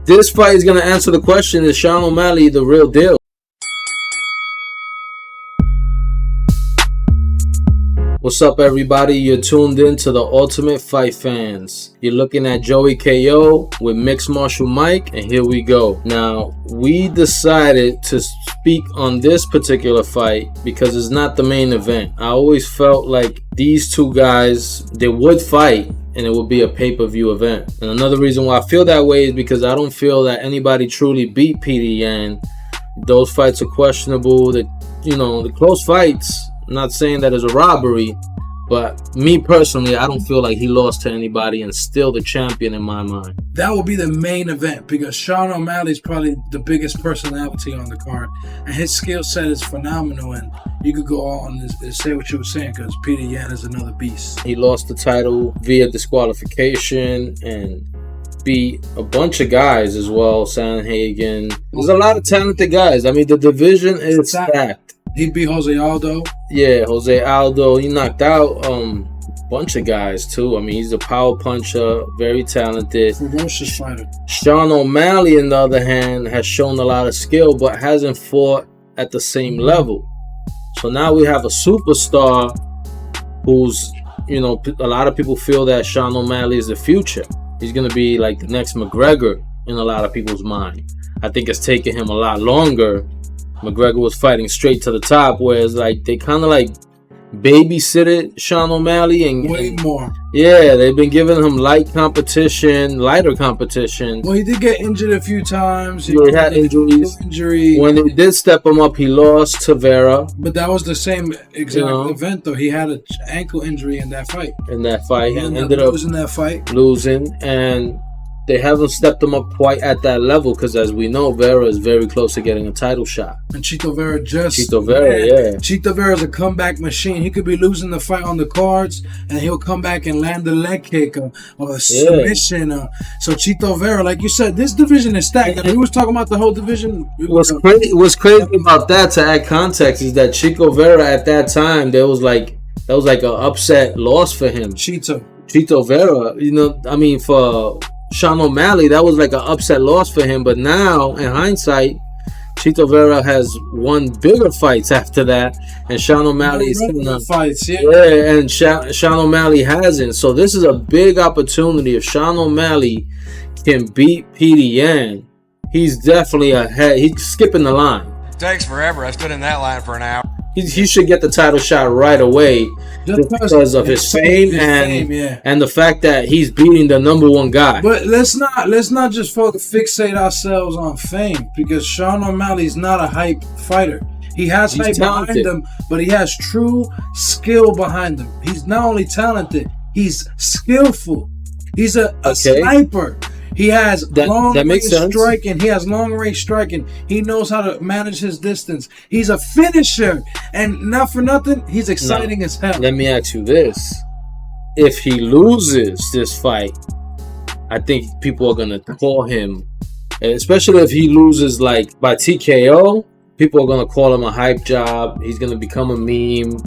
This fight is going to answer the question, is Sean O'Malley the real deal? What's up, everybody? You're tuned in to the Ultimate Fight Fans. You're looking at Joey KO with Mixed Martial Mike, and here we go. Now, we decided to speak on this particular fight because it's not the main event. I always felt like these two guys, they would fight, and it would be a pay-per-view event. And another reason why I feel that way is because I don't feel that anybody truly beat Petey Yan. Those fights are questionable. The close fights. I'm not saying that it's a robbery, but me personally, I don't feel like he lost to anybody and still the champion in my mind. That will be the main event because Sean O'Malley is probably the biggest personality on the card, and his skill set is phenomenal. And you could go on and say what you were saying because Petr Yan is another beast. He lost the title via disqualification and beat a bunch of guys as well. Sanhagen. There's a lot of talented guys. I mean, the division is stacked. He beat Jose Aldo. Yeah, Jose Aldo. He knocked out a bunch of guys too. I mean, he's a power puncher, very talented. Ferocious fighter. Sean O'Malley, on the other hand, has shown a lot of skill, but hasn't fought at the same level. So now we have a superstar who's, a lot of people feel that Sean O'Malley is the future. He's going to be like the next McGregor in a lot of people's mind. I think it's taken him a lot longer. McGregor was fighting straight to the top, whereas like they kind of like babysitted Sean O'Malley and way more. Yeah, they've been giving him lighter competition. Well, he did get injured a few times. He had injuries. When they did step him up, he lost to Vera. But that was the same exact event, though. He had an ankle injury in that fight. He ended up losing that fight. And they haven't stepped him up quite at that level because, as we know, Vera is very close to getting a title shot. And Chito Vera yeah. Chito Vera is a comeback machine. He could be losing the fight on the cards, and he'll come back and land a leg kick or a submission. So Chito Vera, like you said, this division is stacked. We was talking about the whole division. What's crazy about that, to add context, is that Chito Vera at that time, that was like an upset loss for him. Chito Vera, for Sean O'Malley, that was like an upset loss for him. But now, in hindsight, Chito Vera has won bigger fights after that, and Sean O'Malley is fights, and Sean O'Malley hasn't. So this is a big opportunity. If Sean O'Malley can beat Petey Yan, he's definitely ahead. He's skipping the line. It takes forever. I stood in that line for an hour. He should get the title shot right away just because of his fame and the fact that he's beating the number one guy. But let's not just fixate ourselves on fame, because Sean O'Malley's not a hype fighter. He has hype behind him, but he has true skill behind him. He's not only talented, he's skillful. He's a sniper. He has long-range striking. He knows how to manage his distance. He's a finisher. And not for nothing, he's exciting as hell. Let me ask you this. If he loses this fight, I think people are going to call him, especially if he loses like by TKO, people are going to call him a hype job. He's going to become a meme.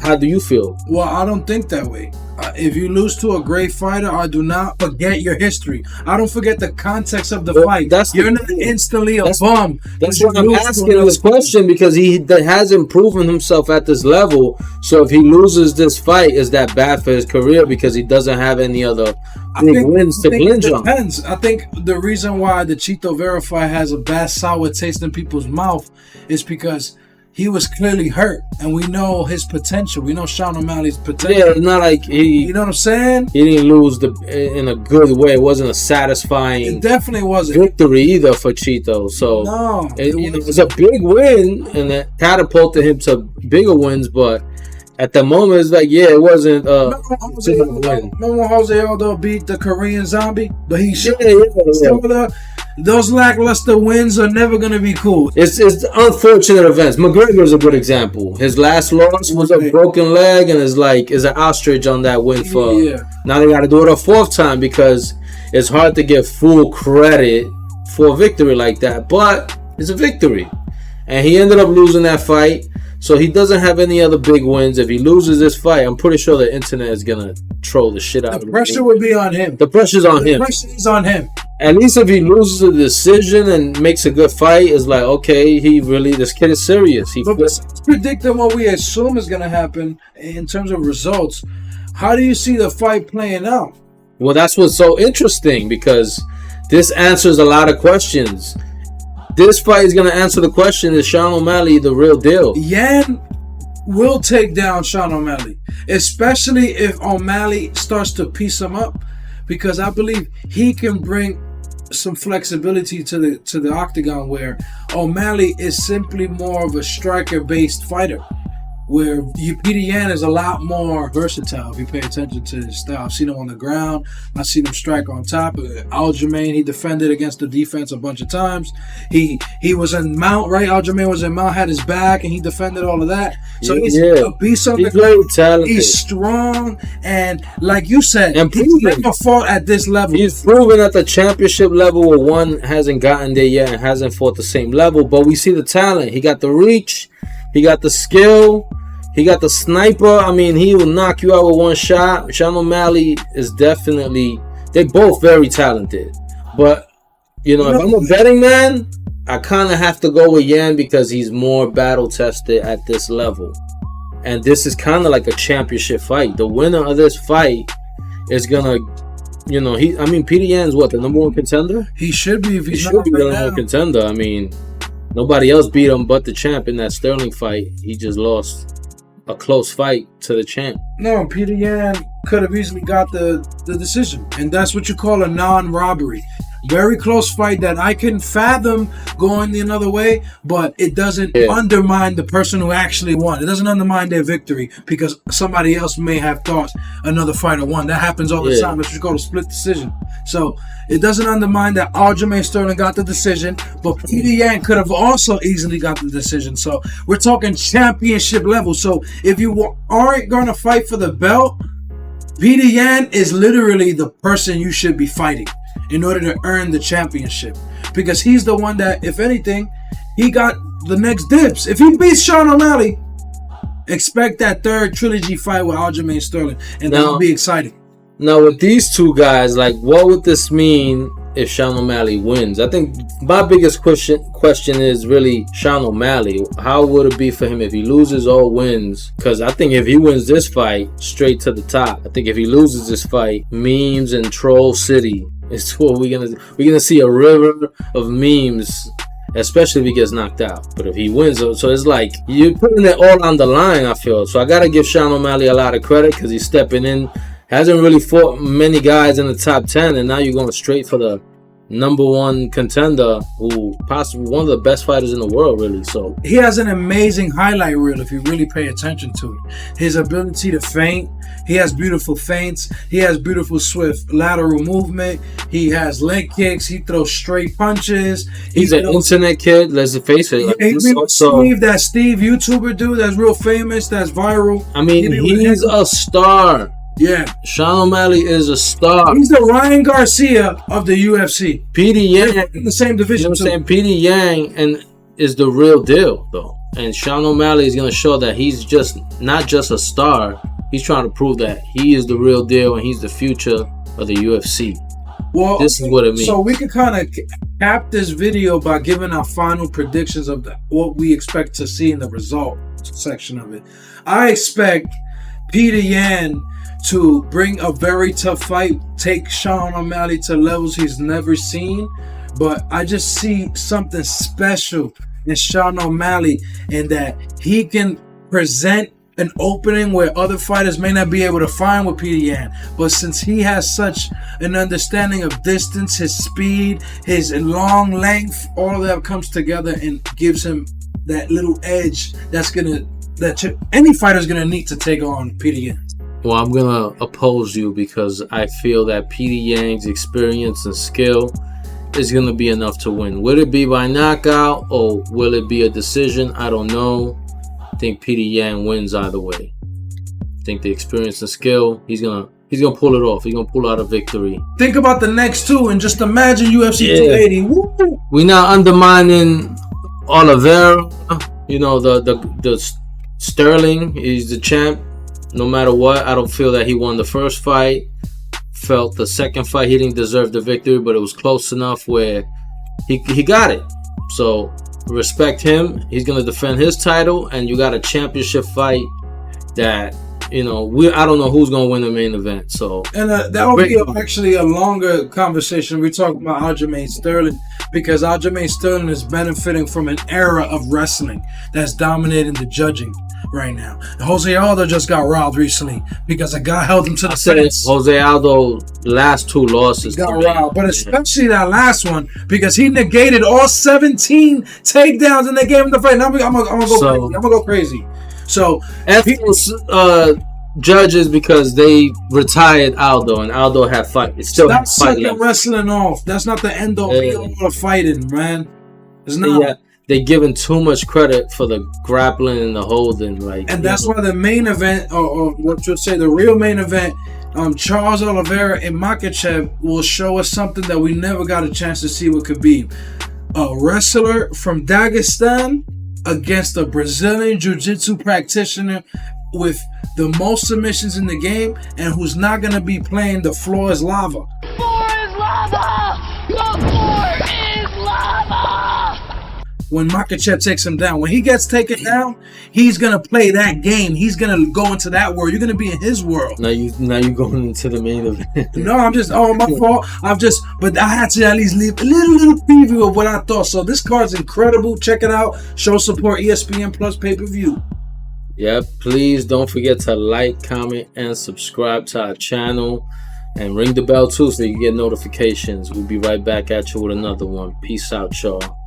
How do you feel? Well, I don't think that way. If you lose to a great fighter, I do not forget your history. I don't forget the context of the fight. You're not instantly a bum. That's why I'm asking this question, because he hasn't proven himself at this level. So if he loses this fight, is that bad for his career because he doesn't have any other big wins to clinch on? It depends. I think the reason why the Chito Vera fight has a bad sour taste in people's mouth is because he was clearly hurt, and we know his potential. We know Sean O'Malley's potential. Yeah, it's not like you know what I'm saying? He didn't lose in a good way. It wasn't a satisfying. It definitely wasn't victory either for Chito. So no, it was a big win, and it catapulted him to bigger wins. But at the moment, it's like, it wasn't a win. Remember when Jose Aldo beat the Korean Zombie? But he those lackluster wins are never going to be cool. It's unfortunate events. McGregor is a good example. His last loss was a broken leg, and is an ostrich on that win for. Yeah. Now they got to do it a fourth time because it's hard to give full credit for a victory like that. But it's a victory, and he ended up losing that fight. So he doesn't have any other big wins. If he loses this fight, I'm pretty sure the internet is gonna troll the shit out of him. The pressure would be on him. The pressure's on him. The pressure is on him. At least if he loses a decision and makes a good fight, it's like, okay, this kid is serious. But predicting what we assume is gonna happen in terms of results, how do you see the fight playing out? Well, that's what's so interesting, because this answers a lot of questions. This fight is going to answer the question, is Sean O'Malley the real deal? Yan will take down Sean O'Malley, especially if O'Malley starts to piece him up, because I believe he can bring some flexibility to the octagon, where O'Malley is simply more of a striker-based fighter, where Petr Yan is a lot more versatile if you pay attention to his style. I've seen him on the ground. I've seen him strike on top. Aljamain, he defended against the defense a bunch of times. He was in mount, right? Aljamain was in mount, had his back, and he defended all of that. So he's a beast on the ground. He's very talented. He's strong, and like you said, and he's never fought at this level. He's proven at the championship level, where one hasn't gotten there yet and hasn't fought the same level. But we see the talent. He got the reach. He got the skill. He got the sniper. I mean, he will knock you out with one shot. Sean O'Malley is definitely... They're both very talented. But, if I'm a betting man, I kind of have to go with Yan, because he's more battle-tested at this level. And this is kind of like a championship fight. The winner of this fight is going to... Petr Yan's what, the number one contender? He should be if he's not the number one contender. I mean, nobody else beat him but the champ in that Sterling fight. He just lost a close fight to the champ. No, Petr Yan could have easily got the decision, and that's what you call a non-robbery. Very close fight that I can fathom going the another way, but it doesn't undermine the person who actually won. It doesn't undermine their victory because somebody else may have thought another fighter won. That happens all the time. That's what you call a split decision. So it doesn't undermine that Aljamain Sterling got the decision, but Petr Yan could have also easily got the decision. So we're talking championship level. So if you aren't going to fight for the belt, Petr Yan is literally the person you should be fighting in order to earn the championship, because he's the one that, if anything, he got the next dibs. If he beats Sean O'Malley, expect that third trilogy fight with Aljamain Sterling, and that'll be exciting. Now, with these two guys, like, what would this mean if Sean O'Malley wins? I think my biggest question is really Sean O'Malley. How would it be for him if he loses or wins? Because I think if he wins this fight, straight to the top. I think if he loses this fight, memes and troll city is what we're gonna see, a river of memes, especially if he gets knocked out. But if he wins, so it's like you're putting it all on the line, I feel. So I gotta give Sean O'Malley a lot of credit, because he's stepping in. Hasn't really fought many guys in the top 10, and now you're going straight for the number one contender, who possibly one of the best fighters in the world, really. So he has an amazing highlight reel if you really pay attention to it. His ability to feint. He has beautiful feints. He has beautiful swift lateral movement. He has leg kicks. He throws straight punches. He's an internet kid. Let's face it. That Steve YouTuber dude that's real famous, that's viral. I mean, he's a star. Yeah, Sean O'Malley is a star. He's the Ryan Garcia of the UFC. Petr Yan in the same division. You know what I'm saying? Petr Yan is the real deal, though. And Sean O'Malley is going to show that he's just not just a star. He's trying to prove that he is the real deal and he's the future of the UFC. Well, this is what it means. So we can kind of cap this video by giving our final predictions of what we expect to see in the result section of it. I expect Petr Yan to bring a very tough fight, take Sean O'Malley to levels he's never seen. But I just see something special in Sean O'Malley, in that he can present an opening where other fighters may not be able to find with Petr Yan. But since he has such an understanding of distance, his speed, his long length, all of that comes together and gives him that little edge that any fighter's gonna need to take on Petr Yan. Well, I'm going to oppose you, because I feel that Petr Yan's experience and skill is going to be enough to win. Will it be by knockout or will it be a decision? I don't know. I think Petr Yan wins either way. I think the experience and skill, he's gonna pull it off. He's going to pull out a victory. Think about the next two and just imagine UFC 280. Woo! We're not undermining Oliveira, the Sterling, he's the champ. No matter what, I don't feel that he won the first fight. Felt the second fight he didn't deserve the victory, but it was close enough where he got it. So respect him. He's gonna defend his title, and you got a championship fight that, you know, I don't know who's gonna win the main event. So and that will be actually a longer conversation. We talk about Aljamain Sterling because Aljamain Sterling is benefiting from an era of wrestling that's dominating the judging right now. Jose Aldo just got robbed recently because a guy held him to the fence. Jose Aldo last 2 losses got robbed, but especially that last one because he negated all 17 takedowns and they gave him the fight. Now I'm gonna go crazy. So judges, because they retired Aldo and Aldo had fight. It's still that's second wrestling off. That's not the end all be all of fighting, man. It's not. Yeah. They're giving too much credit for the grappling and the holding, and that's why the main event, or what you'd say, the real main event, Charles Olivera and Makhachev will show us something that we never got a chance to see what could be. A wrestler from Dagestan against a Brazilian jiu-jitsu practitioner with the most submissions in the game, and who's not going to be playing the floor is lava. The floor is lava! The floor is lava! When Makhachev takes him down. When he gets taken down, he's gonna play that game. He's gonna go into that world. You're gonna be in his world. Now you going into the main event. No, I'm just my fault. But I had to at least leave a little preview of what I thought. So this card's incredible. Check it out. Show support ESPN Plus pay-per-view. Yeah, please don't forget to like, comment, and subscribe to our channel. And ring the bell too so you get notifications. We'll be right back at you with another one. Peace out, y'all.